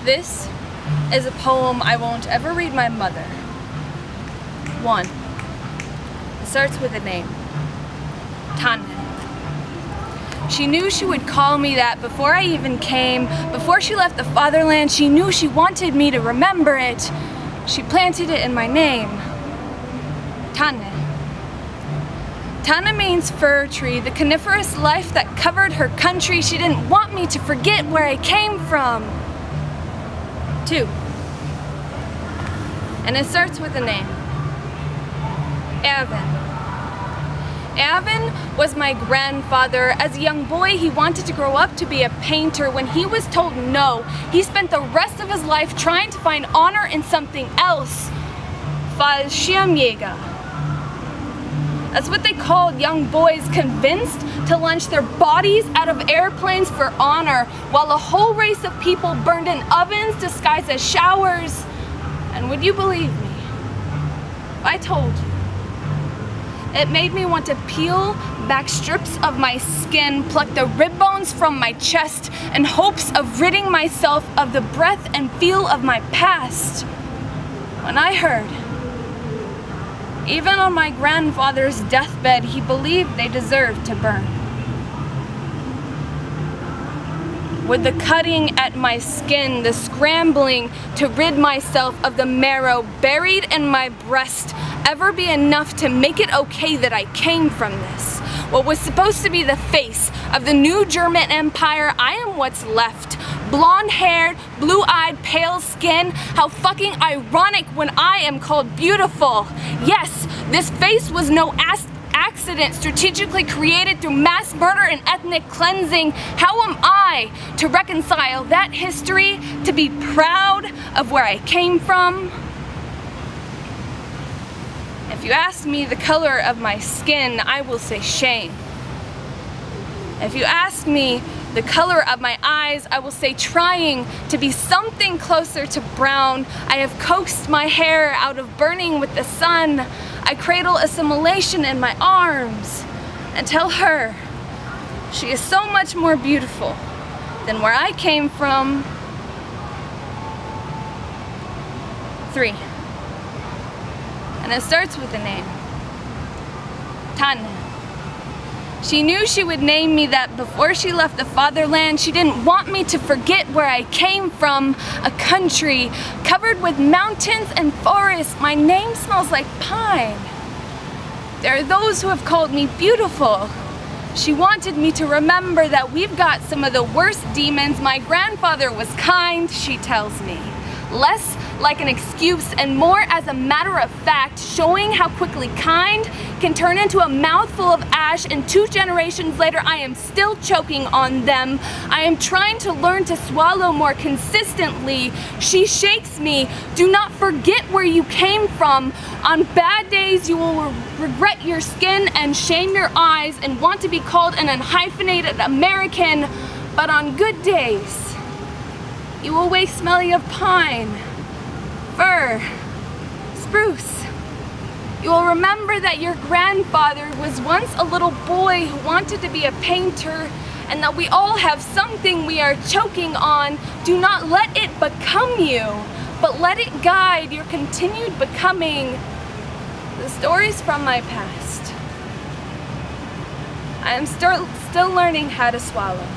This is a poem I won't ever read my mother. 1. It starts with a name. Tanne. She knew she would call me that before I even came. Before she left the fatherland, she knew she wanted me to remember it. She planted it in my name. Tanne. Tanne means fir tree, the coniferous life that covered her country. She didn't want me to forget where I came from. 2. And it starts with a name. Erwin. Erwin was my grandfather. As a young boy, he wanted to grow up to be a painter. When he was told no, he spent the rest of his life trying to find honor in something else. Fallschirmjäger. That's what they called young boys convinced to launch their bodies out of airplanes for honor, while a whole race of people burned in ovens disguised as showers. And would you believe me if I told you? It made me want to peel back strips of my skin, pluck the rib bones from my chest, in hopes of ridding myself of the breath and feel of my past. When I heard, even on my grandfather's deathbed, he believed they deserved to burn. With the cutting at my skin, the scrambling to rid myself of the marrow buried in my breast, ever be enough to make it okay that I came from this? What was supposed to be the face of the new German Empire, I am what's left. Blonde-haired, blue-eyed, pale skin. How fucking ironic when I am called beautiful. Yes, this face was no accident, strategically created through mass murder and ethnic cleansing. How am I to reconcile that history, to be proud of where I came from? If you ask me the color of my skin, I will say shame. If you ask me the color of my eyes, I will say trying to be something closer to brown. I have coaxed my hair out of burning with the sun. I cradle assimilation in my arms and tell her she is so much more beautiful than where I came from. 3. And it starts with a name. Tanne. She knew she would name me that before she left the fatherland. She didn't want me to forget where I came from, a country covered with mountains and forests. My name smells like pine. There are those who have called me beautiful. She wanted me to remember that we've got some of the worst demons. My grandfather was kind, she tells me. Less like an excuse and more as a matter of fact, showing how quickly kind can turn into a mouthful of ash, and 2 generations later I am still choking on them. I am trying to learn to swallow more consistently. She shakes me. Do not forget where you came from. On bad days you will regret your skin and shame your eyes and want to be called an unhyphenated American, but on good days you will wake smelling of pine, fir, spruce. You will remember that your grandfather was once a little boy who wanted to be a painter, and that we all have something we are choking on. Do not let it become you, but let it guide your continued becoming. The stories from my past. I am still learning how to swallow.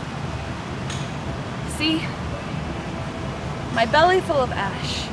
See? My belly full of ash.